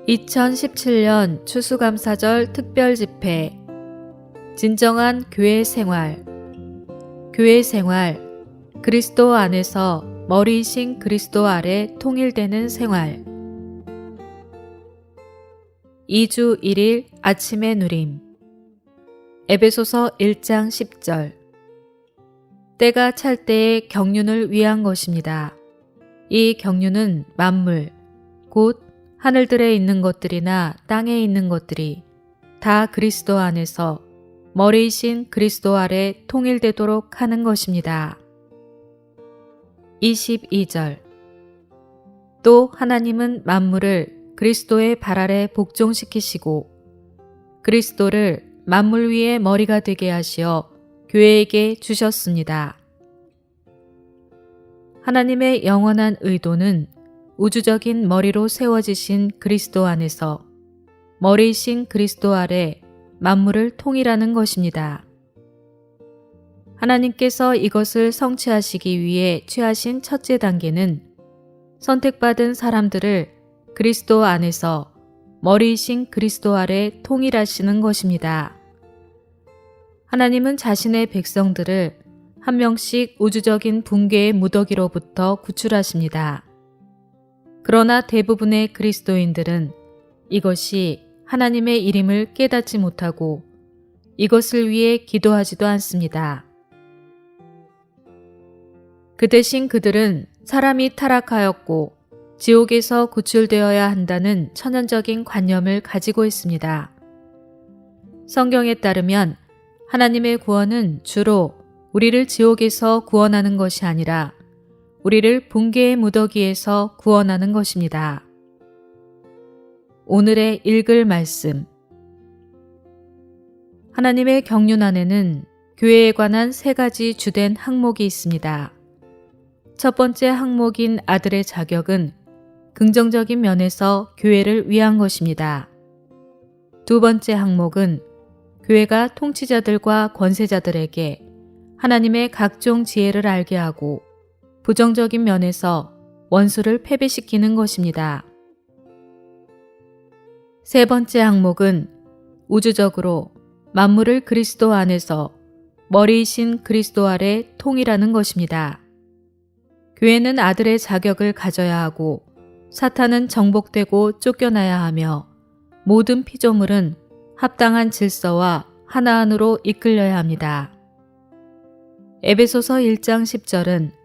2017년 추수감사절 특별집회 진정한 교회 생활 그리스도 안에서 머리이신 그리스도 아래 통일되는 생활 2주 1일 아침의 누림 에베소서 1장 10절 때가 찰 때의 경륜을 위한 것입니다. 이 경륜은 만물, 곧 하늘들에 있는 것들이나 땅에 있는 것들이 다 그리스도 안에서 머리이신 그리스도 아래 통일되도록 하는 것입니다. 22절 또 하나님은 만물을 그리스도의 발 아래 복종시키시고 그리스도를 만물 위의 머리가 되게 하시어 교회에게 주셨습니다. 하나님의 영원한 의도는 우주적인 머리로 세워지신 그리스도 안에서 머리이신 그리스도 아래 만물을 통일하는 것입니다. 하나님께서 이것을 성취하시기 위해 취하신 첫째 단계는 선택받은 사람들을 그리스도 안에서 머리이신 그리스도 아래 통일하시는 것입니다. 하나님은 자신의 백성들을 한 명씩 우주적인 붕괴의 무더기로부터 구출하십니다. 그러나 대부분의 그리스도인들은 이것이 하나님의 일임을 깨닫지 못하고 이것을 위해 기도하지도 않습니다. 그 대신 그들은 사람이 타락하였고 지옥에서 구출되어야 한다는 천연적인 관념을 가지고 있습니다. 성경에 따르면 하나님의 구원은 주로 우리를 지옥에서 구원하는 것이 아니라 우리를 붕괴의 무더기에서 구원하는 것입니다. 오늘의 읽을 말씀 하나님의 경륜 안에는 교회에 관한 세 가지 주된 항목이 있습니다. 첫 번째 항목인 아들의 자격은 긍정적인 면에서 교회를 위한 것입니다. 두 번째 항목은 교회가 통치자들과 권세자들에게 하나님의 각종 지혜를 알게 하고 부정적인 면에서 원수를 패배시키는 것입니다. 세 번째 항목은 우주적으로 만물을 그리스도 안에서 머리이신 그리스도 아래 통일하는 것입니다. 교회는 아들의 자격을 가져야 하고 사탄은 정복되고 쫓겨나야 하며 모든 피조물은 합당한 질서와 하나 안으로 이끌려야 합니다. 에베소서 1장 10절은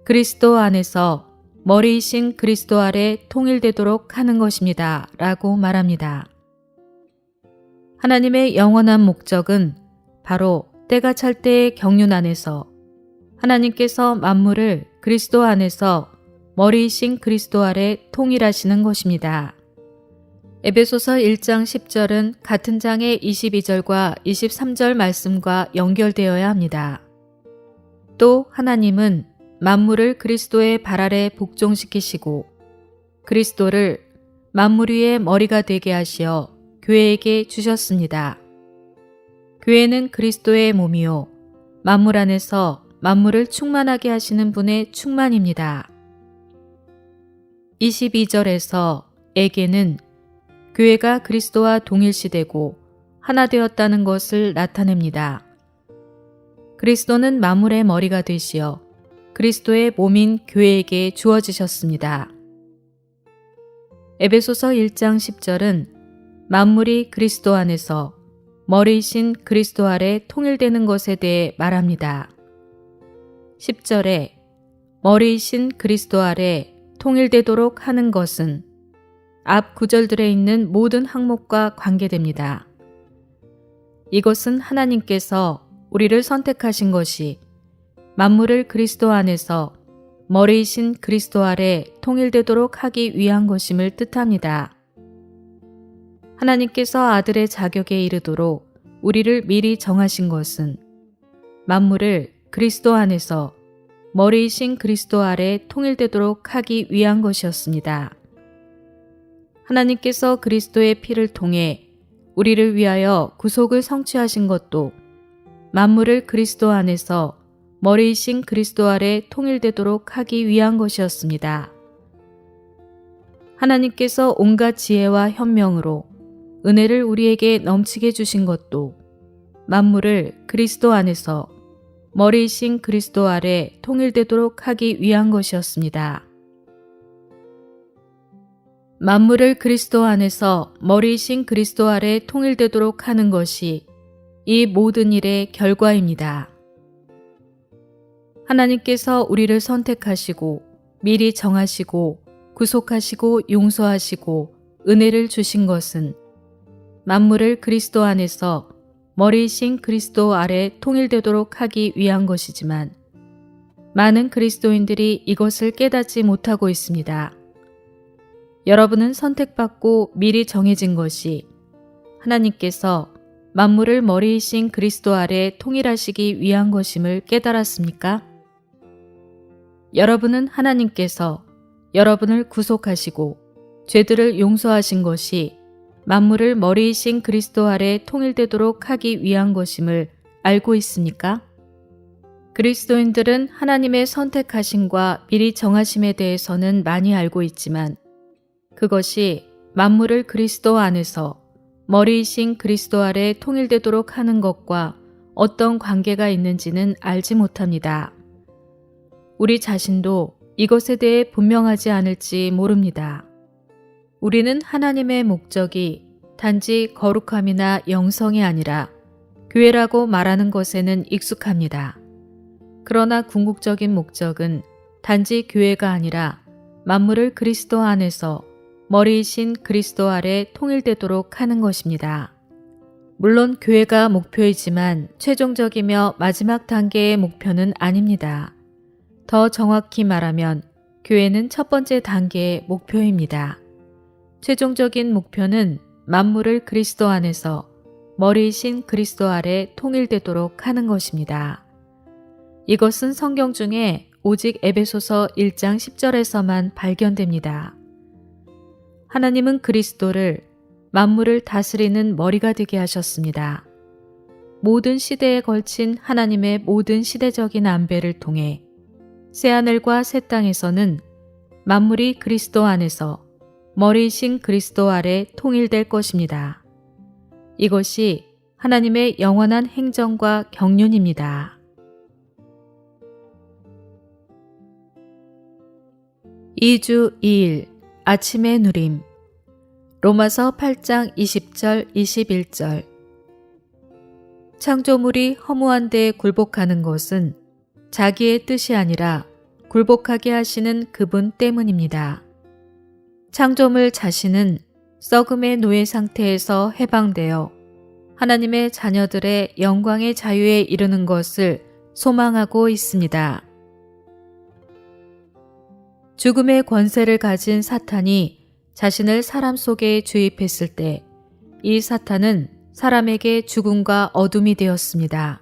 그리스도 안에서 머리이신 그리스도 아래 통일되도록 하는 것입니다. 라고 말합니다. 하나님의 영원한 목적은 바로 때가 찰 때의 경륜 안에서 하나님께서 만물을 그리스도 안에서 머리이신 그리스도 아래 통일하시는 것입니다. 에베소서 1장 10절은 같은 장의 22절과 23절 말씀과 연결되어야 합니다. 또 하나님은 만물을 그리스도의 발 아래 복종시키시고 그리스도를 만물 위의 머리가 되게 하시어 교회에게 주셨습니다. 교회는 그리스도의 몸이요 만물 안에서 만물을 충만하게 하시는 분의 충만입니다. 22절에서 에게는 교회가 그리스도와 동일시되고 하나 되었다는 것을 나타냅니다. 그리스도는 만물의 머리가 되시어 그리스도의 몸인 교회에게 주어지셨습니다. 에베소서 1장 10절은 만물이 그리스도 안에서 머리이신 그리스도 아래 통일되는 것에 대해 말합니다. 10절에 머리이신 그리스도 아래 통일되도록 하는 것은 앞 구절들에 있는 모든 항목과 관계됩니다. 이것은 하나님께서 우리를 선택하신 것이 만물을 그리스도 안에서 머리이신 그리스도 아래 통일되도록 하기 위한 것임을 뜻합니다. 하나님께서 아들의 자격에 이르도록 우리를 미리 정하신 것은 만물을 그리스도 안에서 머리이신 그리스도 아래 통일되도록 하기 위한 것이었습니다. 하나님께서 그리스도의 피를 통해 우리를 위하여 구속을 성취하신 것도 만물을 그리스도 안에서 머리이신 그리스도 아래 통일되도록 하기 위한 것이었습니다. 하나님께서 온갖 지혜와 현명으로 은혜를 우리에게 넘치게 주신 것도 만물을 그리스도 안에서 머리이신 그리스도 아래 통일되도록 하기 위한 것이었습니다. 만물을 그리스도 안에서 머리이신 그리스도 아래 통일되도록 하는 것이 이 모든 일의 결과입니다. 하나님께서 우리를 선택하시고 미리 정하시고 구속하시고 용서하시고 은혜를 주신 것은 만물을 그리스도 안에서 머리이신 그리스도 아래 통일되도록 하기 위한 것이지만 많은 그리스도인들이 이것을 깨닫지 못하고 있습니다. 여러분은 선택받고 미리 정해진 것이 하나님께서 만물을 머리이신 그리스도 아래 통일하시기 위한 것임을 깨달았습니까? 여러분은 하나님께서 여러분을 구속하시고 죄들을 용서하신 것이 만물을 머리이신 그리스도 아래 통일되도록 하기 위한 것임을 알고 있습니까? 그리스도인들은 하나님의 선택하심과 미리 정하심에 대해서는 많이 알고 있지만 그것이 만물을 그리스도 안에서 머리이신 그리스도 아래 통일되도록 하는 것과 어떤 관계가 있는지는 알지 못합니다. 우리 자신도 이것에 대해 분명하지 않을지 모릅니다. 우리는 하나님의 목적이 단지 거룩함이나 영성이 아니라 교회라고 말하는 것에는 익숙합니다. 그러나 궁극적인 목적은 단지 교회가 아니라 만물을 그리스도 안에서 머리이신 그리스도 아래 통일되도록 하는 것입니다. 물론 교회가 목표이지만 최종적이며 마지막 단계의 목표는 아닙니다. 더 정확히 말하면 교회는 첫 번째 단계의 목표입니다. 최종적인 목표는 만물을 그리스도 안에서 머리이신 그리스도 아래 통일되도록 하는 것입니다. 이것은 성경 중에 오직 에베소서 1장 10절에서만 발견됩니다. 하나님은 그리스도를 만물을 다스리는 머리가 되게 하셨습니다. 모든 시대에 걸친 하나님의 모든 시대적인 안배를 통해 새하늘과 새 땅에서는 만물이 그리스도 안에서 머리이신 그리스도 아래 통일될 것입니다. 이것이 하나님의 영원한 행정과 경륜입니다. 2주 2일 아침의 누림 로마서 8장 20절 21절 창조물이 허무한 데 굴복하는 것은 자기의 뜻이 아니라 굴복하게 하시는 그분 때문입니다. 창조물 자신은 썩음의 노예 상태에서 해방되어 하나님의 자녀들의 영광의 자유에 이르는 것을 소망하고 있습니다. 죽음의 권세를 가진 사탄이 자신을 사람 속에 주입했을 때 이 사탄은 사람에게 죽음과 어둠이 되었습니다.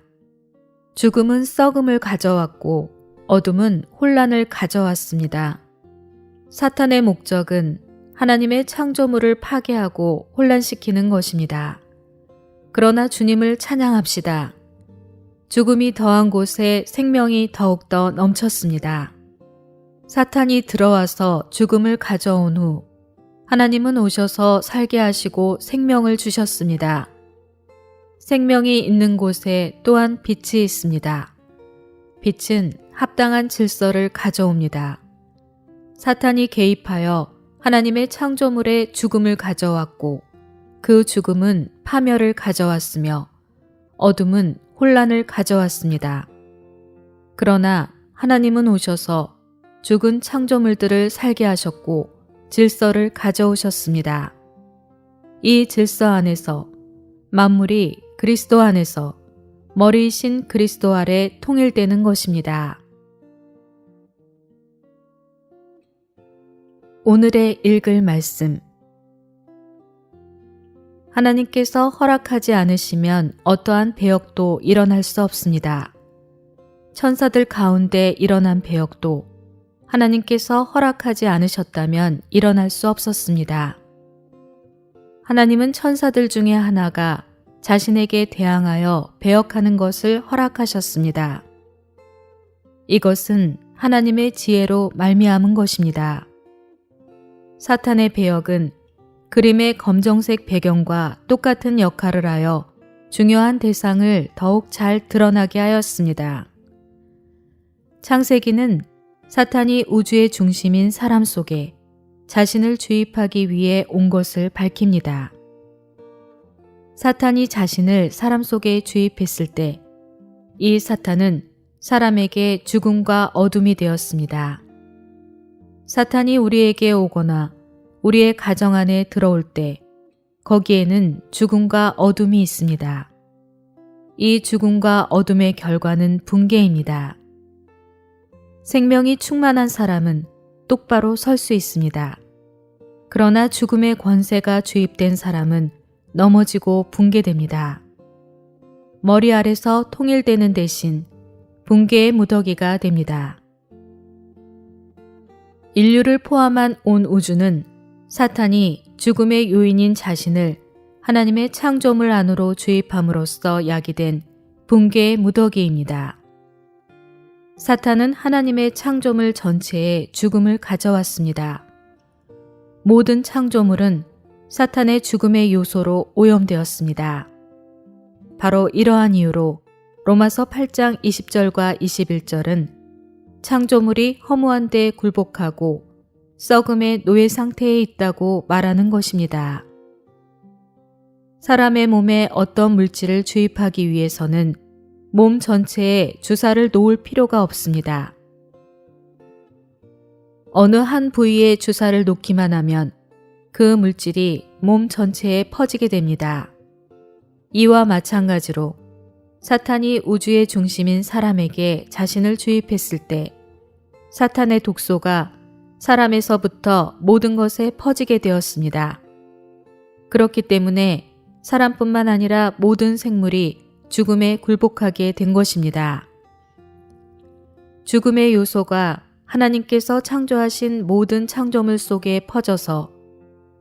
죽음은 썩음을 가져왔고 어둠은 혼란을 가져왔습니다. 사탄의 목적은 하나님의 창조물을 파괴하고 혼란시키는 것입니다. 그러나 주님을 찬양합시다. 죽음이 더한 곳에 생명이 더욱더 넘쳤습니다. 사탄이 들어와서 죽음을 가져온 후 하나님은 오셔서 살게 하시고 생명을 주셨습니다. 생명이 있는 곳에 또한 빛이 있습니다. 빛은 합당한 질서를 가져옵니다. 사탄이 개입하여 하나님의 창조물에 죽음을 가져왔고 그 죽음은 파멸을 가져왔으며 어둠은 혼란을 가져왔습니다. 그러나 하나님은 오셔서 죽은 창조물들을 살게 하셨고 질서를 가져오셨습니다. 이 질서 안에서 만물이 그리스도 안에서 머리이신 그리스도 아래 통일되는 것입니다. 오늘의 읽을 말씀. 하나님께서 허락하지 않으시면 어떠한 배역도 일어날 수 없습니다. 천사들 가운데 일어난 배역도 하나님께서 허락하지 않으셨다면 일어날 수 없었습니다. 하나님은 천사들 중에 하나가 자신에게 대항하여 배역하는 것을 허락하셨습니다. 이것은 하나님의 지혜로 말미암은 것입니다. 사탄의 배역은 그림의 검정색 배경과 똑같은 역할을 하여 중요한 대상을 더욱 잘 드러나게 하였습니다. 창세기는 사탄이 우주의 중심인 사람 속에 자신을 주입하기 위해 온 것을 밝힙니다. 사탄이 자신을 사람 속에 주입했을 때 이 사탄은 사람에게 죽음과 어둠이 되었습니다. 사탄이 우리에게 오거나 우리의 가정 안에 들어올 때 거기에는 죽음과 어둠이 있습니다. 이 죽음과 어둠의 결과는 붕괴입니다. 생명이 충만한 사람은 똑바로 설 수 있습니다. 그러나 죽음의 권세가 주입된 사람은 넘어지고 붕괴됩니다. 머리 아래서 통일되는 대신 붕괴의 무더기가 됩니다. 인류를 포함한 온 우주는 사탄이 죽음의 요인인 자신을 하나님의 창조물 안으로 주입함으로써 야기된 붕괴의 무더기입니다. 사탄은 하나님의 창조물 전체에 죽음을 가져왔습니다. 모든 창조물은 사탄의 죽음의 요소로 오염되었습니다. 바로 이러한 이유로 로마서 8장 20절과 21절은 창조물이 허무한 데 굴복하고 썩음의 노예 상태에 있다고 말하는 것입니다. 사람의 몸에 어떤 물질을 주입하기 위해서는 몸 전체에 주사를 놓을 필요가 없습니다. 어느 한 부위에 주사를 놓기만 하면 그 물질이 몸 전체에 퍼지게 됩니다. 이와 마찬가지로 사탄이 우주의 중심인 사람에게 자신을 주입했을 때 사탄의 독소가 사람에서부터 모든 것에 퍼지게 되었습니다. 그렇기 때문에 사람뿐만 아니라 모든 생물이 죽음에 굴복하게 된 것입니다. 죽음의 요소가 하나님께서 창조하신 모든 창조물 속에 퍼져서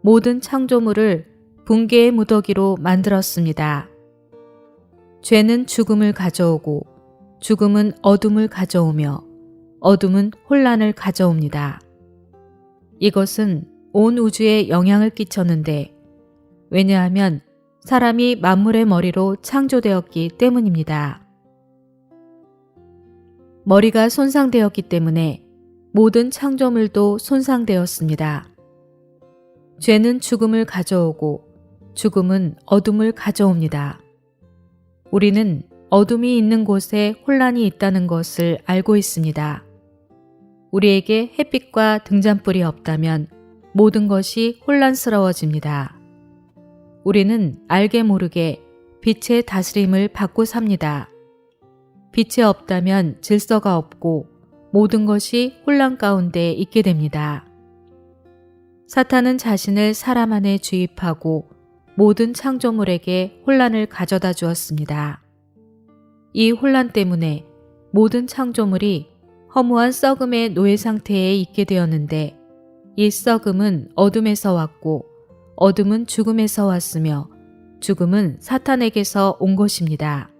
모든 창조물을 붕괴의 무더기로 만들었습니다. 죄는 죽음을 가져오고 죽음은 어둠을 가져오며 어둠은 혼란을 가져옵니다. 이것은 온 우주에 영향을 끼쳤는데 왜냐하면 사람이 만물의 머리로 창조되었기 때문입니다. 머리가 손상되었기 때문에 모든 창조물도 손상되었습니다. 죄는 죽음을 가져오고 죽음은 어둠을 가져옵니다. 우리는 어둠이 있는 곳에 혼란이 있다는 것을 알고 있습니다. 우리에게 햇빛과 등잔불이 없다면 모든 것이 혼란스러워집니다. 우리는 알게 모르게 빛의 다스림을 받고 삽니다. 빛이 없다면 질서가 없고 모든 것이 혼란 가운데 있게 됩니다. 사탄은 자신을 사람 안에 주입하고 모든 창조물에게 혼란을 가져다 주었습니다. 이 혼란 때문에 모든 창조물이 허무한 썩음의 노예 상태에 있게 되었는데 이 썩음은 어둠에서 왔고 어둠은 죽음에서 왔으며 죽음은 사탄에게서 온 것입니다.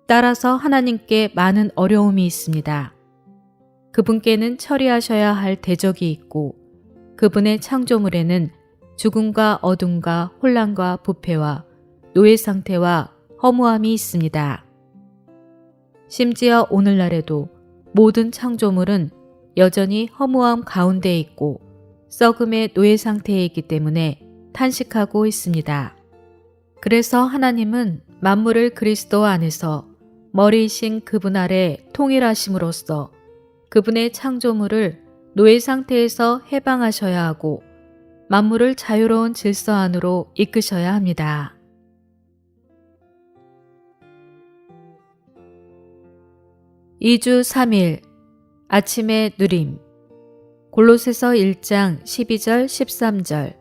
따라서 하나님께 많은 어려움이 있습니다. 그분께는 처리하셔야 할 대적이 있고 그분의 창조물에는 죽음과 어둠과 혼란과 부패와 노예 상태와 허무함이 있습니다. 심지어 오늘날에도 모든 창조물은 여전히 허무함 가운데 있고 썩음의 노예 상태에 있기 때문에 탄식하고 있습니다. 그래서 하나님은 만물을 그리스도 안에서 머리이신 그분 아래 통일하심으로써 그분의 창조물을 노예 상태에서 해방하셔야 하고 만물을 자유로운 질서 안으로 이끄셔야 합니다. (2주 3일) 아침의 누림. 골로새서 1장 12절 13절.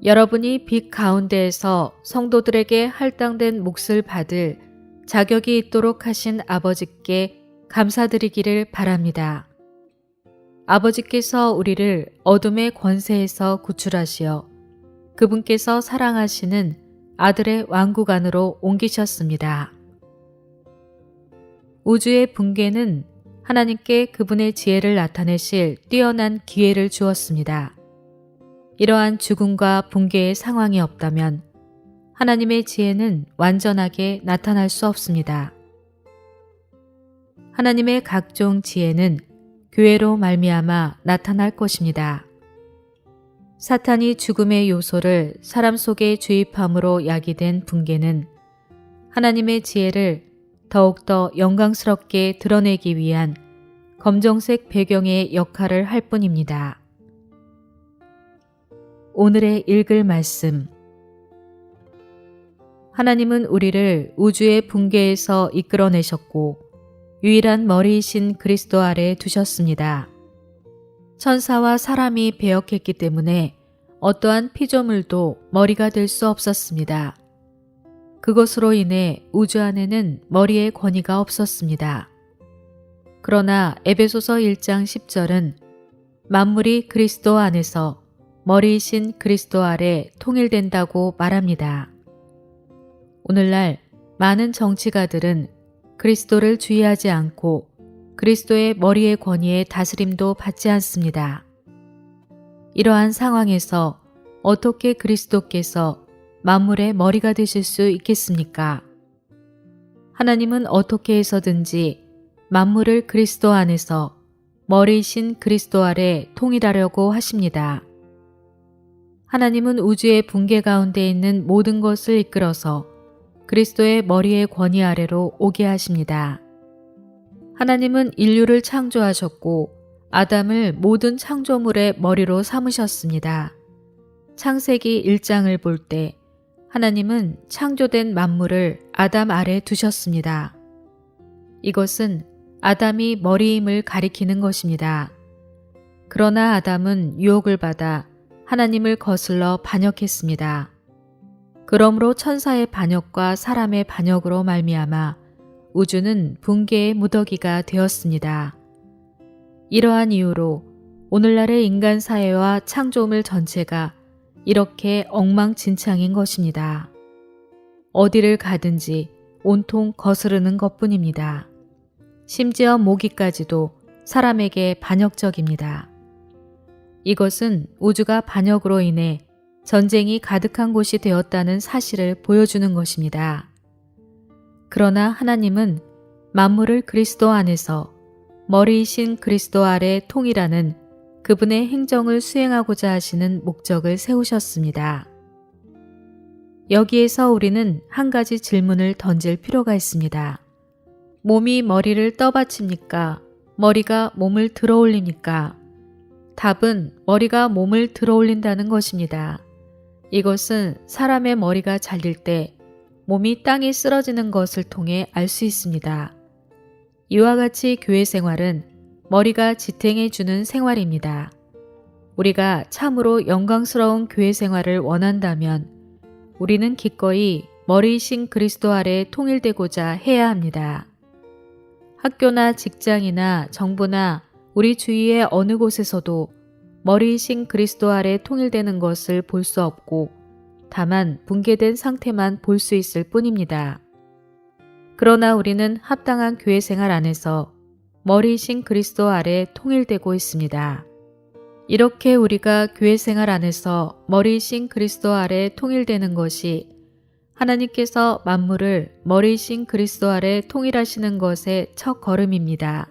여러분이 빛 가운데에서 성도들에게 할당된 몫을 받을 자격이 있도록 하신 아버지께 감사드리기를 바랍니다. 아버지께서 우리를 어둠의 권세에서 구출하시어 그분께서 사랑하시는 아들의 왕국 안으로 옮기셨습니다. 우주의 붕괴는 하나님께 그분의 지혜를 나타내실 뛰어난 기회를 주었습니다. 이러한 죽음과 붕괴의 상황이 없다면 하나님의 지혜는 완전하게 나타날 수 없습니다. 하나님의 각종 지혜는 교회로 말미암아 나타날 것입니다. 사탄이 죽음의 요소를 사람 속에 주입함으로 야기된 붕괴는 하나님의 지혜를 더욱더 영광스럽게 드러내기 위한 검정색 배경의 역할을 할 뿐입니다. 오늘의 읽을 말씀. 하나님은 우리를 우주의 붕괴에서 이끌어내셨고 유일한 머리이신 그리스도 아래 두셨습니다. 천사와 사람이 배역했기 때문에 어떠한 피조물도 머리가 될 수 없었습니다. 그것으로 인해 우주 안에는 머리의 권위가 없었습니다. 그러나 에베소서 1장 10절은 만물이 그리스도 안에서 머리이신 그리스도 아래 통일된다고 말합니다. 오늘날 많은 정치가들은 그리스도를 주의하지 않고 그리스도의 머리의 권위에 다스림도 받지 않습니다. 이러한 상황에서 어떻게 그리스도께서 만물의 머리가 되실 수 있겠습니까? 하나님은 어떻게 해서든지 만물을 그리스도 안에서 머리이신 그리스도 아래 통일하려고 하십니다. 하나님은 우주의 붕괴 가운데 있는 모든 것을 이끌어서 그리스도의 머리의 권위 아래로 오게 하십니다. 하나님은 인류를 창조하셨고 아담을 모든 창조물의 머리로 삼으셨습니다. 창세기 1장을 볼 때 하나님은 창조된 만물을 아담 아래 두셨습니다. 이것은 아담이 머리임을 가리키는 것입니다. 그러나 아담은 유혹을 받아 하나님을 거슬러 반역했습니다. 그러므로 천사의 반역과 사람의 반역으로 말미암아 우주는 붕괴의 무더기가 되었습니다. 이러한 이유로 오늘날의 인간 사회와 창조물 전체가 이렇게 엉망진창인 것입니다. 어디를 가든지 온통 거스르는 것뿐입니다. 심지어 모기까지도 사람에게 반역적입니다. 이것은 우주가 반역으로 인해 전쟁이 가득한 곳이 되었다는 사실을 보여주는 것입니다. 그러나 하나님은 만물을 그리스도 안에서 머리이신 그리스도 아래 통일하는 그분의 행정을 수행하고자 하시는 목적을 세우셨습니다. 여기에서 우리는 한 가지 질문을 던질 필요가 있습니다. 몸이 머리를 떠받칩니까? 머리가 몸을 들어올립니까? 답은 머리가 몸을 들어올린다는 것입니다. 이것은 사람의 머리가 잘릴 때 몸이 땅에 쓰러지는 것을 통해 알 수 있습니다. 이와 같이 교회 생활은 머리가 지탱해주는 생활입니다. 우리가 참으로 영광스러운 교회 생활을 원한다면 우리는 기꺼이 머리이신 그리스도 아래 통일되고자 해야 합니다. 학교나 직장이나 정부나 우리 주위의 어느 곳에서도 머리이신 그리스도 아래 통일되는 것을 볼 수 없고 다만 붕괴된 상태만 볼 수 있을 뿐입니다. 그러나 우리는 합당한 교회 생활 안에서 머리이신 그리스도 아래 통일되고 있습니다. 이렇게 우리가 교회 생활 안에서 머리이신 그리스도 아래 통일되는 것이 하나님께서 만물을 머리이신 그리스도 아래 통일하시는 것의 첫 걸음입니다.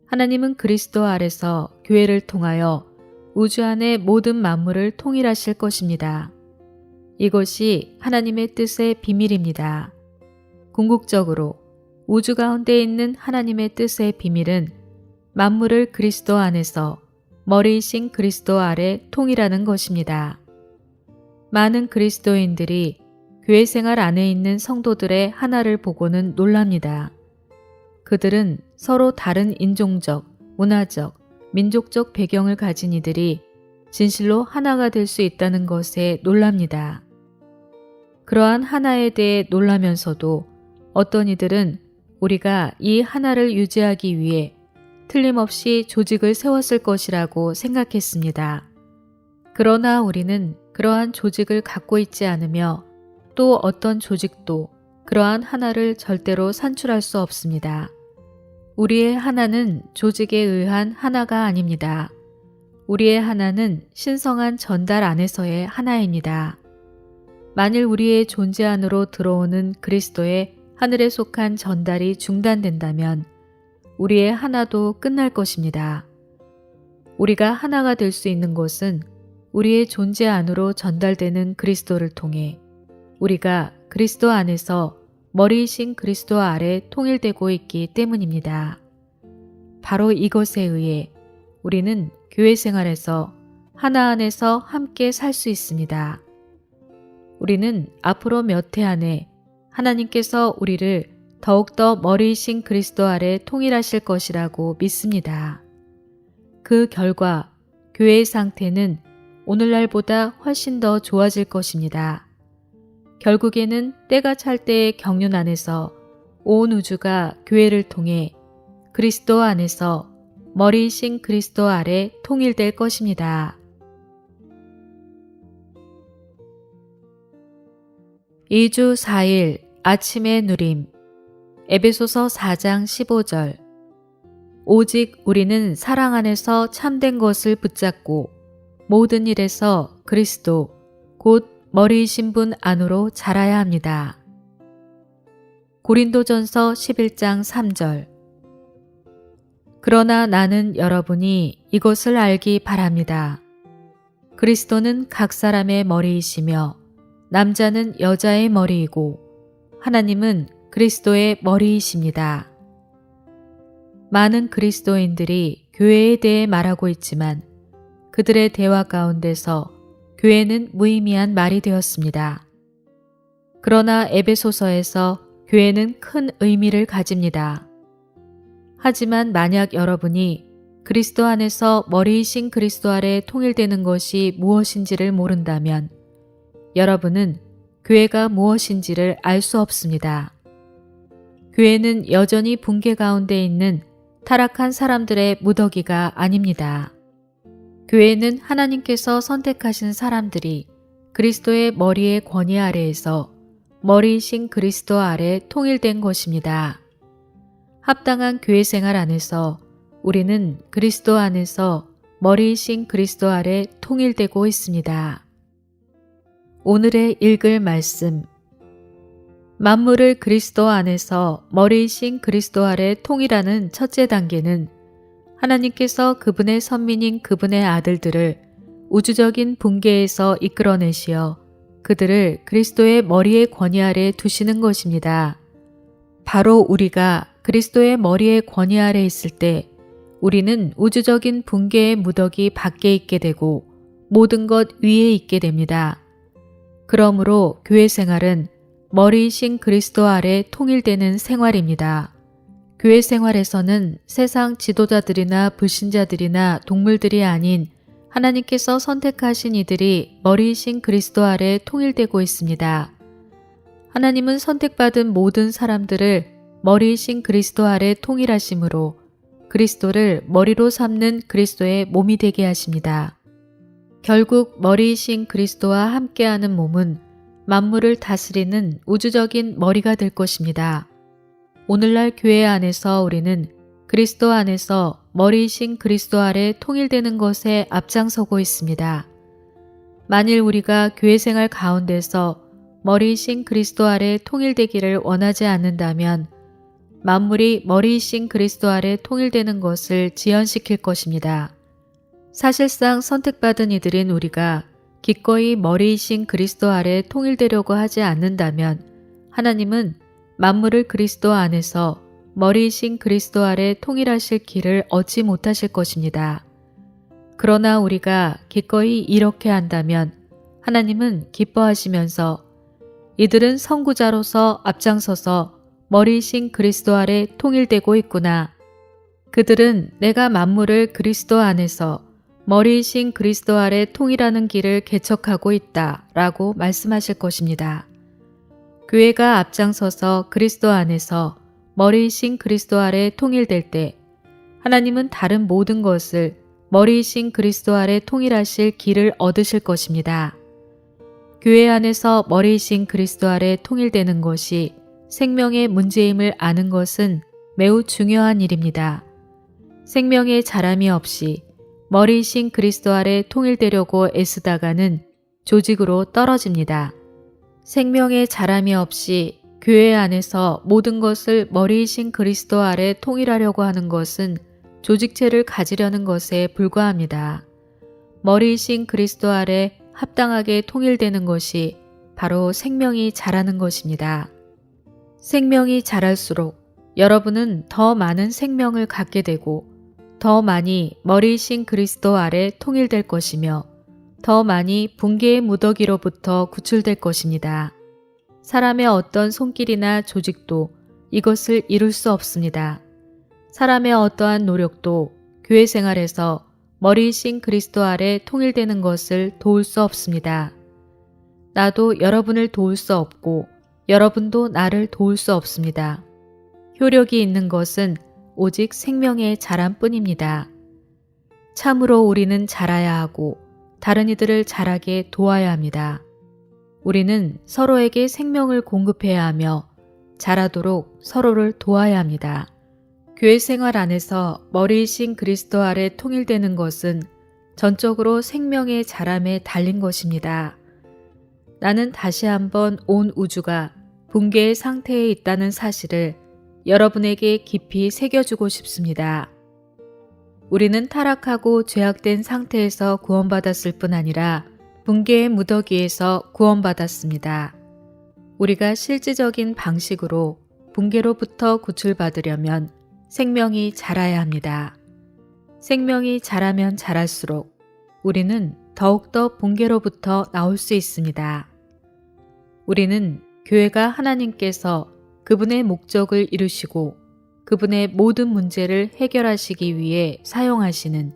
하나님은 그리스도 아래서 교회를 통하여 우주 안의 모든 만물을 통일하실 것입니다. 이것이 하나님의 뜻의 비밀입니다. 궁극적으로 우주 가운데 있는 하나님의 뜻의 비밀은 만물을 그리스도 안에서 머리이신 그리스도 아래 통일하는 것입니다. 많은 그리스도인들이 교회 생활 안에 있는 성도들의 하나를 보고는 놀랍니다. 그들은 서로 다른 인종적, 문화적, 민족적 배경을 가진 이들이 진실로 하나가 될 수 있다는 것에 놀랍니다. 그러한 하나에 대해 놀라면서도 어떤 이들은 우리가 이 하나를 유지하기 위해 틀림없이 조직을 세웠을 것이라고 생각했습니다. 그러나 우리는 그러한 조직을 갖고 있지 않으며 또 어떤 조직도 그러한 하나를 절대로 산출할 수 없습니다. 우리의 하나는 조직에 의한 하나가 아닙니다. 우리의 하나는 신성한 전달 안에서의 하나입니다. 만일 우리의 존재 안으로 들어오는 그리스도의 하늘에 속한 전달이 중단된다면 우리의 하나도 끝날 것입니다. 우리가 하나가 될 수 있는 것은 우리의 존재 안으로 전달되는 그리스도를 통해 우리가 그리스도 안에서 머리이신 그리스도 아래 통일되고 있기 때문입니다. 바로 이것에 의해 우리는 교회 생활에서 하나 안에서 함께 살 수 있습니다. 우리는 앞으로 몇 해 안에 하나님께서 우리를 더욱더 머리이신 그리스도 아래 통일하실 것이라고 믿습니다. 그 결과 교회의 상태는 오늘날보다 훨씬 더 좋아질 것입니다. 결국에는 때가 찰 때의 경륜 안에서 온 우주가 교회를 통해 그리스도 안에서 머리이신 그리스도 아래 통일될 것입니다. 2주 4일 아침의 누림 에베소서 4장 15절 오직 우리는 사랑 안에서 참된 것을 붙잡고 모든 일에서 그리스도 곧 머리이신 분 안으로 자라야 합니다. 고린도전서 11장 3절 그러나 나는 여러분이 이것을 알기 바랍니다. 그리스도는 각 사람의 머리이시며 남자는 여자의 머리이고 하나님은 그리스도의 머리이십니다. 많은 그리스도인들이 교회에 대해 말하고 있지만 그들의 대화 가운데서 교회는 무의미한 말이 되었습니다. 그러나 에베소서에서 교회는 큰 의미를 가집니다. 하지만 만약 여러분이 그리스도 안에서 머리이신 그리스도 아래 통일되는 것이 무엇인지를 모른다면 여러분은 교회가 무엇인지를 알 수 없습니다. 교회는 여전히 붕괴 가운데 있는 타락한 사람들의 무더기가 아닙니다. 교회는 하나님께서 선택하신 사람들이 그리스도의 머리의 권위 아래에서 머리이신 그리스도 아래 통일된 것입니다. 합당한 교회 생활 안에서 우리는 그리스도 안에서 머리이신 그리스도 아래 통일되고 있습니다. 오늘의 읽을 말씀 만물을 그리스도 안에서 머리이신 그리스도 아래 통일하는 첫째 단계는 하나님께서 그분의 선민인 그분의 아들들을 우주적인 붕괴에서 이끌어내시어 그들을 그리스도의 머리의 권위 아래 두시는 것입니다. 바로 우리가 그리스도의 머리의 권위 아래 있을 때 우리는 우주적인 붕괴의 무더기 밖에 있게 되고 모든 것 위에 있게 됩니다. 그러므로 교회 생활은 머리이신 그리스도 아래 통일되는 생활입니다. 교회 생활에서는 세상 지도자들이나 불신자들이나 동물들이 아닌 하나님께서 선택하신 이들이 머리이신 그리스도 아래 통일되고 있습니다. 하나님은 선택받은 모든 사람들을 머리이신 그리스도 아래 통일하심으로 그리스도를 머리로 삼는 그리스도의 몸이 되게 하십니다. 결국 머리이신 그리스도와 함께하는 몸은 만물을 다스리는 우주적인 머리가 될 것입니다. 오늘날 교회 안에서 우리는 그리스도 안에서 머리이신 그리스도 아래 통일되는 것에 앞장서고 있습니다. 만일 우리가 교회 생활 가운데서 머리이신 그리스도 아래 통일되기를 원하지 않는다면 만물이 머리이신 그리스도 아래 통일되는 것을 지연시킬 것입니다. 사실상 선택받은 이들인 우리가 기꺼이 머리이신 그리스도 아래 통일되려고 하지 않는다면 하나님은 만물을 그리스도 안에서 머리이신 그리스도 아래 통일하실 길을 얻지 못하실 것입니다. 그러나 우리가 기꺼이 이렇게 한다면 하나님은 기뻐하시면서 이들은 선구자로서 앞장서서 머리이신 그리스도 아래 통일되고 있구나. 그들은 내가 만물을 그리스도 안에서 머리이신 그리스도 아래 통일하는 길을 개척하고 있다 라고 말씀하실 것입니다. 교회가 앞장서서 그리스도 안에서 머리이신 그리스도 아래 통일될 때 하나님은 다른 모든 것을 머리이신 그리스도 아래 통일하실 길을 얻으실 것입니다. 교회 안에서 머리이신 그리스도 아래 통일되는 것이 생명의 문제임을 아는 것은 매우 중요한 일입니다. 생명의 자람이 없이 머리이신 그리스도 아래 통일되려고 애쓰다가는 조직으로 떨어집니다. 생명의 자람이 없이 교회 안에서 모든 것을 머리이신 그리스도 아래 통일하려고 하는 것은 조직체를 가지려는 것에 불과합니다. 머리이신 그리스도 아래 합당하게 통일되는 것이 바로 생명이 자라는 것입니다. 생명이 자랄수록 여러분은 더 많은 생명을 갖게 되고 더 많이 머리이신 그리스도 아래 통일될 것이며 더 많이 붕괴의 무더기로부터 구출될 것입니다. 사람의 어떤 손길이나 조직도 이것을 이룰 수 없습니다. 사람의 어떠한 노력도 교회 생활에서 머리이신 그리스도 아래 통일되는 것을 도울 수 없습니다. 나도 여러분을 도울 수 없고 여러분도 나를 도울 수 없습니다. 효력이 있는 것은 오직 생명의 자람뿐입니다. 참으로 우리는 자라야 하고 다른 이들을 자라게 도와야 합니다. 우리는 서로에게 생명을 공급해야 하며 자라도록 서로를 도와야 합니다. 교회 생활 안에서 머리이신 그리스도 아래 통일되는 것은 전적으로 생명의 자람에 달린 것입니다. 나는 다시 한번 온 우주가 붕괴의 상태에 있다는 사실을 여러분에게 깊이 새겨주고 싶습니다. 우리는 타락하고 죄악된 상태에서 구원받았을 뿐 아니라 붕괴의 무더기에서 구원받았습니다. 우리가 실질적인 방식으로 붕괴로부터 구출받으려면 생명이 자라야 합니다. 생명이 자라면 자랄수록 우리는 더욱더 붕괴로부터 나올 수 있습니다. 우리는 교회가 하나님께서 그분의 목적을 이루시고 그분의 모든 문제를 해결하시기 위해 사용하시는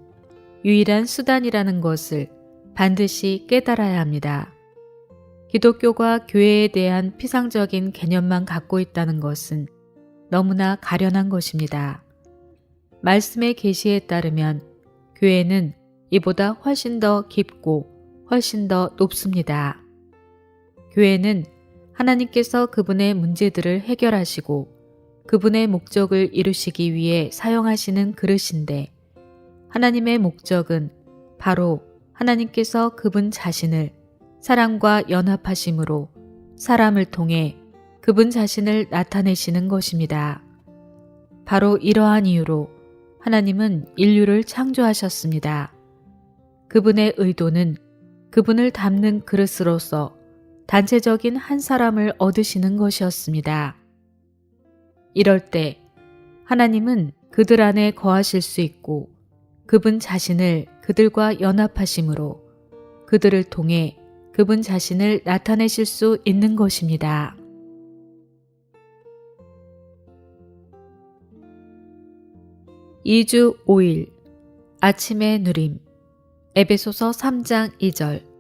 유일한 수단이라는 것을 반드시 깨달아야 합니다. 기독교가 교회에 대한 피상적인 개념만 갖고 있다는 것은 너무나 가련한 것입니다. 말씀의 계시에 따르면 교회는 이보다 훨씬 더 깊고 훨씬 더 높습니다. 교회는 하나님께서 그분의 문제들을 해결하시고 그분의 목적을 이루시기 위해 사용하시는 그릇인데 하나님의 목적은 바로 하나님께서 그분 자신을 사랑과 연합하심으로 사람을 통해 그분 자신을 나타내시는 것입니다. 바로 이러한 이유로 하나님은 인류를 창조하셨습니다. 그분의 의도는 그분을 담는 그릇으로서 단체적인 한 사람을 얻으시는 것이었습니다. 이럴 때 하나님은 그들 안에 거하실 수 있고 그분 자신을 그들과 연합하심으로 그들을 통해 그분 자신을 나타내실 수 있는 것입니다. (2주 5일) 아침의 누림 에베소서 3장 2절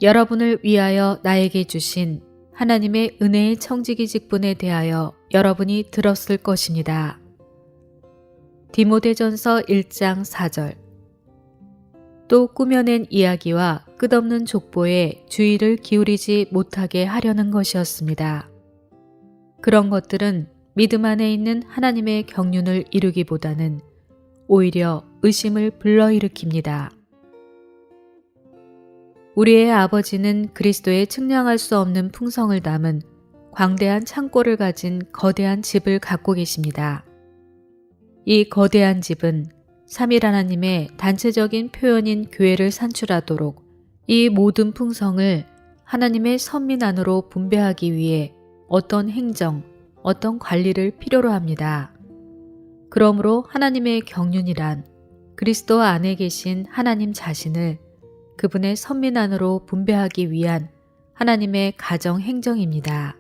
여러분을 위하여 나에게 주신 하나님의 은혜의 청지기 직분에 대하여 여러분이 들었을 것입니다. 디모데전서 1장 4절 또 꾸며낸 이야기와 끝없는 족보에 주의를 기울이지 못하게 하려는 것이었습니다. 그런 것들은 믿음 안에 있는 하나님의 경륜을 이루기보다는 오히려 의심을 불러일으킵니다. 우리의 아버지는 그리스도의 측량할 수 없는 풍성을 담은 광대한 창고를 가진 거대한 집을 갖고 계십니다. 이 거대한 집은 삼일 하나님의 단체적인 표현인 교회를 산출하도록 이 모든 풍성을 하나님의 선민 안으로 분배하기 위해 어떤 행정, 어떤 관리를 필요로 합니다. 그러므로 하나님의 경륜이란 그리스도 안에 계신 하나님 자신을 그분의 선민 안으로 분배하기 위한 하나님의 가정 행정입니다.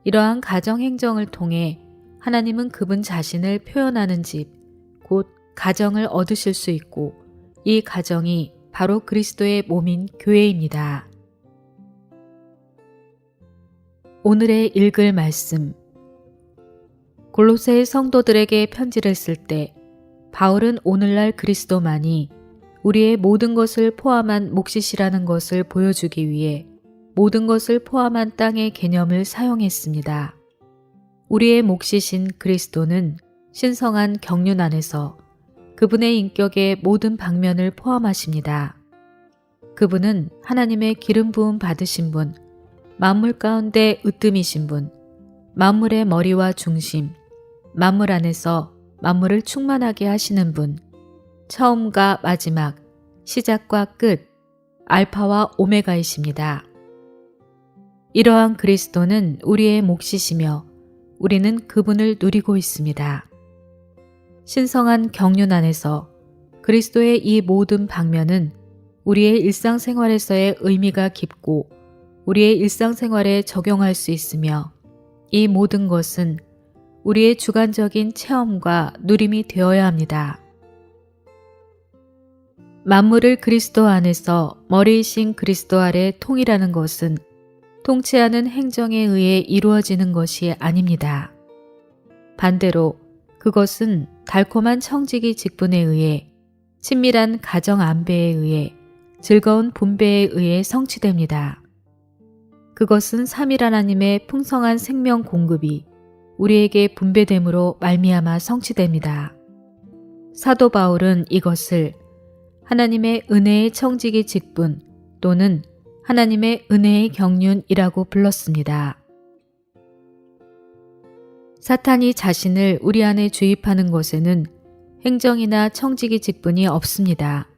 이러한 가정 행정을 통해 하나님은 그분 자신을 표현하는 집, 곧 가정을 얻으실 수 있고 이 가정이 바로 그리스도의 몸인 교회입니다. 오늘의 읽을 말씀 골로새 성도들에게 편지를 쓸 때 바울은 오늘날 그리스도만이 우리의 모든 것을 포함한 몫이시라는 것을 보여주기 위해 모든 것을 포함한 땅의 개념을 사용했습니다. 우리의 몫이신 그리스도는 신성한 경륜 안에서 그분의 인격의 모든 방면을 포함하십니다. 그분은 하나님의 기름 부음 받으신 분, 만물 가운데 으뜸이신 분, 만물의 머리와 중심, 만물 안에서 만물을 충만하게 하시는 분, 처음과 마지막, 시작과 끝, 알파와 오메가이십니다. 이러한 그리스도는 우리의 몫이시며 우리는 그분을 누리고 있습니다. 신성한 경륜 안에서 그리스도의 이 모든 방면은 우리의 일상생활에서의 의미가 깊고 우리의 일상생활에 적용할 수 있으며 이 모든 것은 우리의 주관적인 체험과 누림이 되어야 합니다. 만물을 그리스도 안에서 머리이신 그리스도 아래 통일하는 것은 통치하는 행정에 의해 이루어지는 것이 아닙니다. 반대로 그것은 달콤한 청지기 직분에 의해 친밀한 가정 안배에 의해 즐거운 분배에 의해 성취됩니다. 그것은 삼일 하나님의 풍성한 생명 공급이 우리에게 분배됨으로 말미암아 성취됩니다. 사도 바울은 이것을 하나님의 은혜의 청지기 직분 또는 하나님의 은혜의 경륜이라고 불렀습니다. 사탄이 자신을 우리 안에 주입하는 것에는 행정이나 청지기 직분이 없습니다.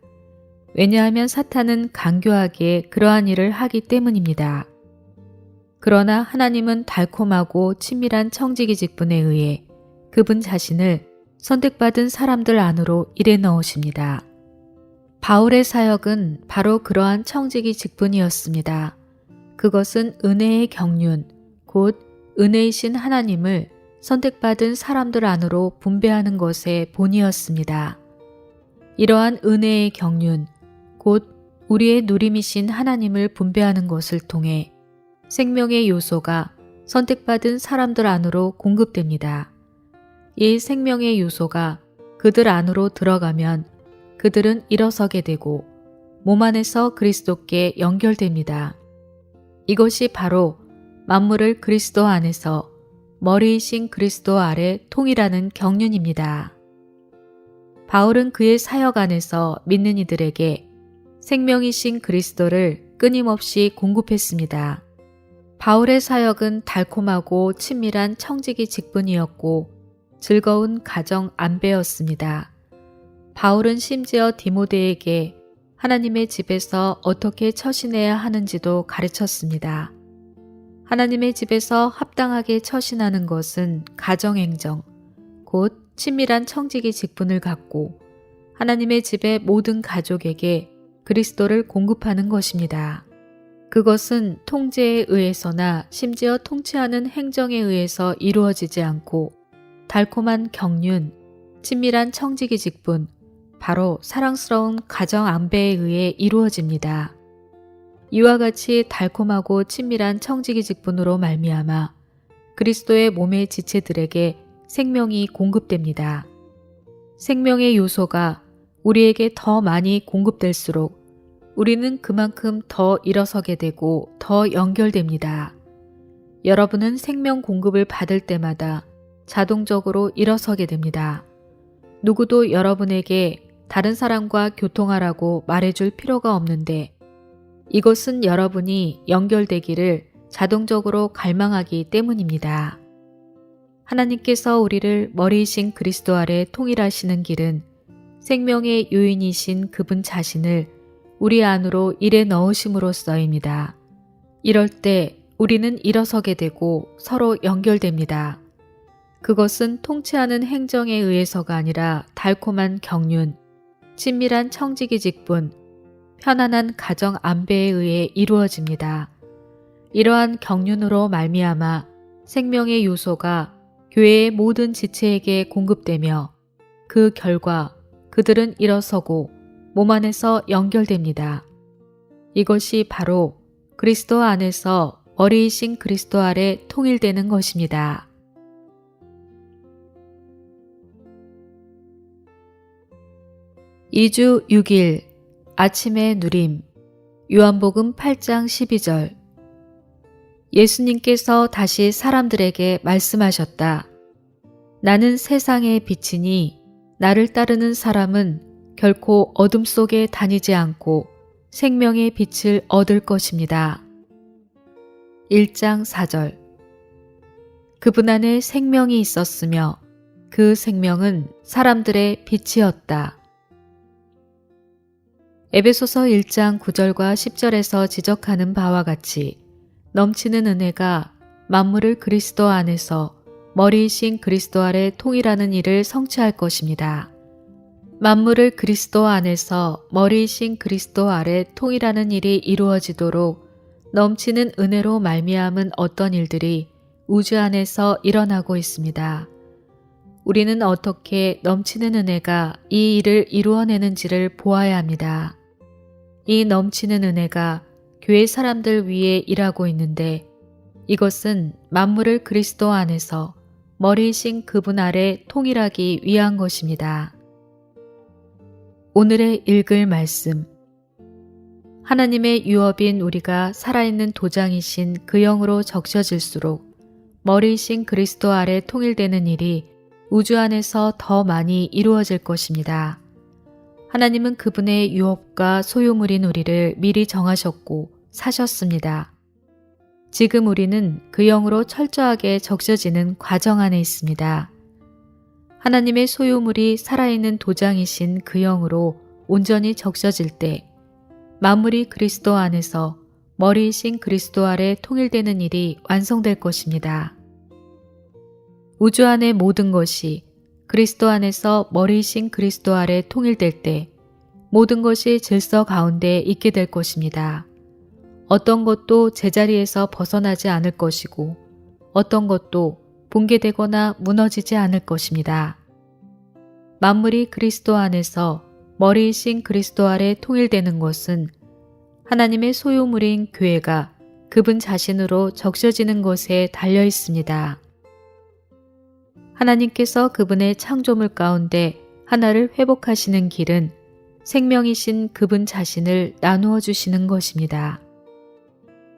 왜냐하면 사탄은 간교하게 그러한 일을 하기 때문입니다. 그러나 하나님은 달콤하고 친밀한 청지기 직분에 의해 그분 자신을 선택받은 사람들 안으로 일에 넣으십니다. 바울의 사역은 바로 그러한 청지기 직분이었습니다. 그것은 은혜의 경륜, 곧 은혜이신 하나님을 선택받은 사람들 안으로 분배하는 것의 본이었습니다. 이러한 은혜의 경륜, 곧 우리의 누림이신 하나님을 분배하는 것을 통해 생명의 요소가 선택받은 사람들 안으로 공급됩니다. 이 생명의 요소가 그들 안으로 들어가면 그들은 일어서게 되고 몸 안에서 그리스도께 연결됩니다. 이것이 바로 만물을 그리스도 안에서 머리이신 그리스도 아래 통일하는 경륜입니다. 바울은 그의 사역 안에서 믿는 이들에게 생명이신 그리스도를 끊임없이 공급했습니다. 바울의 사역은 달콤하고 친밀한 청지기 직분이었고 즐거운 가정 안배였습니다. 바울은 심지어 디모데에게 하나님의 집에서 어떻게 처신해야 하는지도 가르쳤습니다. 하나님의 집에서 합당하게 처신하는 것은 가정행정, 곧 친밀한 청지기 직분을 갖고 하나님의 집의 모든 가족에게 그리스도를 공급하는 것입니다. 그것은 통제에 의해서나 심지어 통치하는 행정에 의해서 이루어지지 않고 달콤한 경륜, 친밀한 청지기 직분, 바로 사랑스러운 가정 안배에 의해 이루어집니다. 이와 같이 달콤하고 친밀한 청지기 직분으로 말미암아 그리스도의 몸의 지체들에게 생명이 공급됩니다. 생명의 요소가 우리에게 더 많이 공급될수록 우리는 그만큼 더 일어서게 되고 더 연결됩니다. 여러분은 생명 공급을 받을 때마다 자동적으로 일어서게 됩니다. 누구도 여러분에게 다른 사람과 교통하라고 말해줄 필요가 없는데 이것은 여러분이 연결되기를 자동적으로 갈망하기 때문입니다. 하나님께서 우리를 머리이신 그리스도 아래 통일하시는 길은 생명의 요인이신 그분 자신을 우리 안으로 일에 넣으심으로써입니다. 이럴 때 우리는 일어서게 되고 서로 연결됩니다. 그것은 통치하는 행정에 의해서가 아니라 달콤한 경륜, 친밀한 청지기 직분, 편안한 가정 안배에 의해 이루어집니다. 이러한 경륜으로 말미암아 생명의 요소가 교회의 모든 지체에게 공급되며 그 결과 그들은 일어서고 몸 안에서 연결됩니다. 이것이 바로 그리스도 안에서 머리이신 그리스도 아래 통일되는 것입니다. (2주 6일) 아침의 누림. 요한복음 8장 12절. 예수님께서 다시 사람들에게 말씀하셨다. 나는 세상의 빛이니 나를 따르는 사람은 결코 어둠 속에 다니지 않고 생명의 빛을 얻을 것입니다. 1장 4절. 그분 안에 생명이 있었으며 그 생명은 사람들의 빛이었다. 에베소서 1장 9절과 10절에서 지적하는 바와 같이 넘치는 은혜가 만물을 그리스도 안에서 머리이신 그리스도 아래 통일하는 일을 성취할 것입니다. 만물을 그리스도 안에서 머리이신 그리스도 아래 통일하는 일이 이루어지도록 넘치는 은혜로 말미암은 어떤 일들이 우주 안에서 일어나고 있습니다. 우리는 어떻게 넘치는 은혜가 이 일을 이루어내는지를 보아야 합니다. 이 넘치는 은혜가 교회 사람들 위에 일하고 있는데 이것은 만물을 그리스도 안에서 머리이신 그분 아래 통일하기 위한 것입니다. 오늘의 읽을 말씀. 하나님의 유업인 우리가 살아있는 도장이신 그 영으로 적셔질수록 머리이신 그리스도 아래 통일되는 일이 우주 안에서 더 많이 이루어질 것입니다. 하나님은 그분의 유업과 소유물인 우리를 미리 정하셨고 사셨습니다. 지금 우리는 그 영으로 철저하게 적셔지는 과정 안에 있습니다. 하나님의 소유물이 살아있는 도장이신 그 영으로 온전히 적셔질 때 만물이 그리스도 안에서 머리이신 그리스도 아래 통일되는 일이 완성될 것입니다. 우주 안의 모든 것이 그리스도 안에서 머리이신 그리스도 아래 통일될 때 모든 것이 질서 가운데 있게 될 것입니다. 어떤 것도 제자리에서 벗어나지 않을 것이고 어떤 것도 붕괴되거나 무너지지 않을 것입니다. 만물이 그리스도 안에서 머리이신 그리스도 아래 통일되는 것은 하나님의 소유물인 교회가 그분 자신으로 적셔지는 것에 달려 있습니다. 하나님께서 그분의 창조물 가운데 하나를 회복하시는 길은 생명이신 그분 자신을 나누어 주시는 것입니다.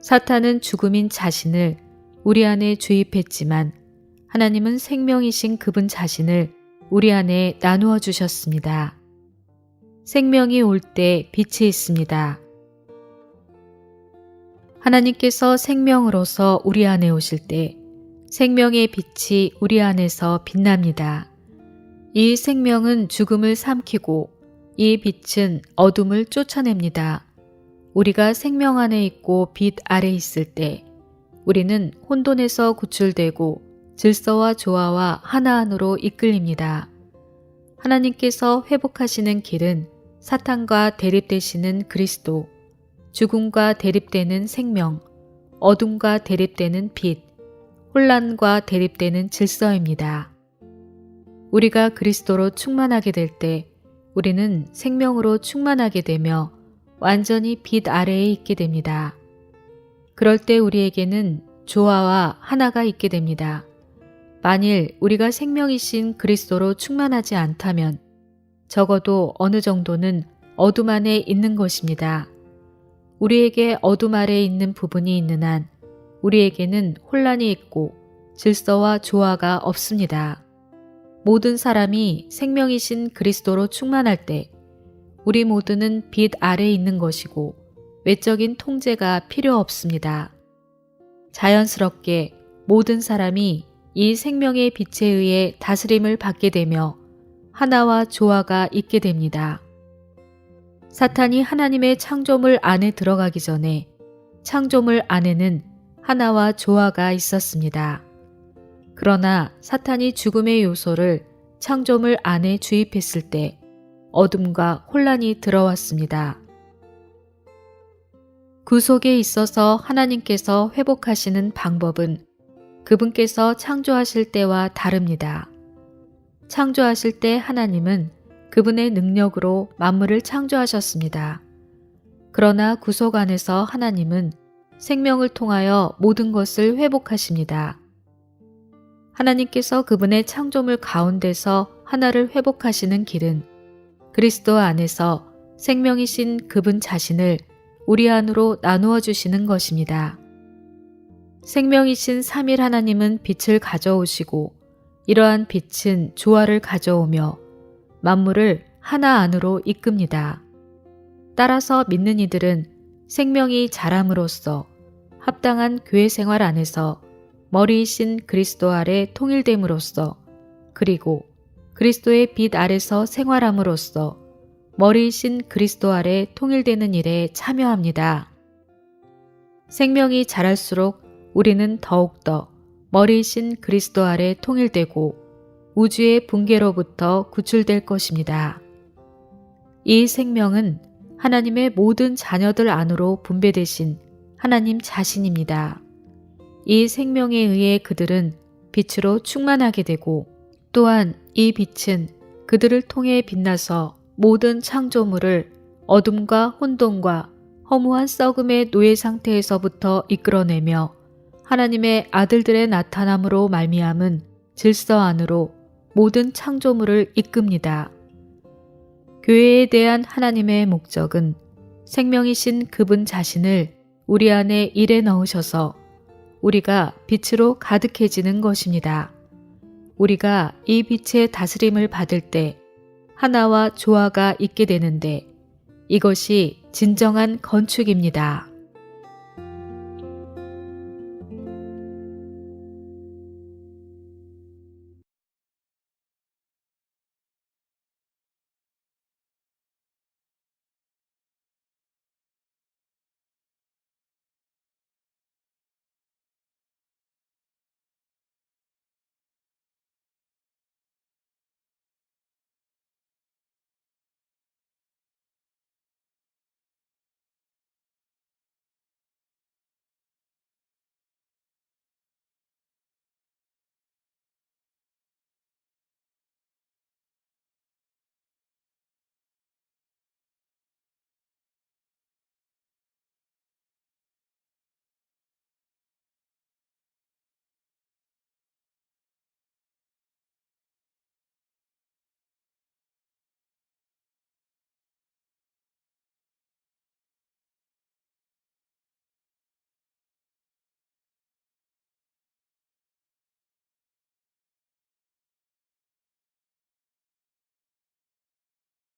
사탄은 죽음인 자신을 우리 안에 주입했지만 하나님은 생명이신 그분 자신을 우리 안에 나누어 주셨습니다. 생명이 올 때 빛이 있습니다. 하나님께서 생명으로서 우리 안에 오실 때 생명의 빛이 우리 안에서 빛납니다. 이 생명은 죽음을 삼키고 이 빛은 어둠을 쫓아냅니다. 우리가 생명 안에 있고 빛 아래 있을 때 우리는 혼돈에서 구출되고 질서와 조화와 하나 안으로 이끌립니다. 하나님께서 회복하시는 길은 사탄과 대립되시는 그리스도, 죽음과 대립되는 생명, 어둠과 대립되는 빛, 혼란과 대립되는 질서입니다. 우리가 그리스도로 충만하게 될 때 우리는 생명으로 충만하게 되며 완전히 빛 아래에 있게 됩니다. 그럴 때 우리에게는 조화와 하나가 있게 됩니다. 만일 우리가 생명이신 그리스도로 충만하지 않다면 적어도 어느 정도는 어둠 안에 있는 것입니다. 우리에게 어둠 아래에 있는 부분이 있는 한 우리에게는 혼란이 있고 질서와 조화가 없습니다. 모든 사람이 생명이신 그리스도로 충만할 때 우리 모두는 빛 아래에 있는 것이고 외적인 통제가 필요 없습니다. 자연스럽게 모든 사람이 이 생명의 빛에 의해 다스림을 받게 되며 하나와 조화가 있게 됩니다. 사탄이 하나님의 창조물 안에 들어가기 전에 창조물 안에는 하나와 조화가 있었습니다. 그러나 사탄이 죽음의 요소를 창조물 안에 주입했을 때 어둠과 혼란이 들어왔습니다. 구속에 있어서 하나님께서 회복하시는 방법은 그분께서 창조하실 때와 다릅니다. 창조하실 때 하나님은 그분의 능력으로 만물을 창조하셨습니다. 그러나 구속 안에서 하나님은 생명을 통하여 모든 것을 회복하십니다. 하나님께서 그분의 창조물 가운데서 하나를 회복하시는 길은 그리스도 안에서 생명이신 그분 자신을 우리 안으로 나누어 주시는 것입니다. 생명이신 3일 하나님은 빛을 가져오시고 이러한 빛은 조화를 가져오며 만물을 하나 안으로 이끕니다. 따라서 믿는 이들은 생명이 자람으로써 합당한 교회 생활 안에서 머리이신 그리스도 아래 통일됨으로써 그리고 그리스도의 빛 아래서 생활함으로써 머리이신 그리스도 아래 통일되는 일에 참여합니다. 생명이 자랄수록 우리는 더욱더 머리이신 그리스도 아래 통일되고 우주의 붕괴로부터 구출될 것입니다. 이 생명은 하나님의 모든 자녀들 안으로 분배되신 하나님 자신입니다. 이 생명에 의해 그들은 빛으로 충만하게 되고 또한 이 빛은 그들을 통해 빛나서 모든 창조물을 어둠과 혼돈과 허무한 썩음의 노예 상태에서부터 이끌어내며 하나님의 아들들의 나타남으로 말미암은 질서 안으로 모든 창조물을 이끕니다. 교회에 대한 하나님의 목적은 생명이신 그분 자신을 우리 안에 일에 넣으셔서 우리가 빛으로 가득해지는 것입니다. 우리가 이 빛의 다스림을 받을 때 하나와 조화가 있게 되는데 이것이 진정한 건축입니다.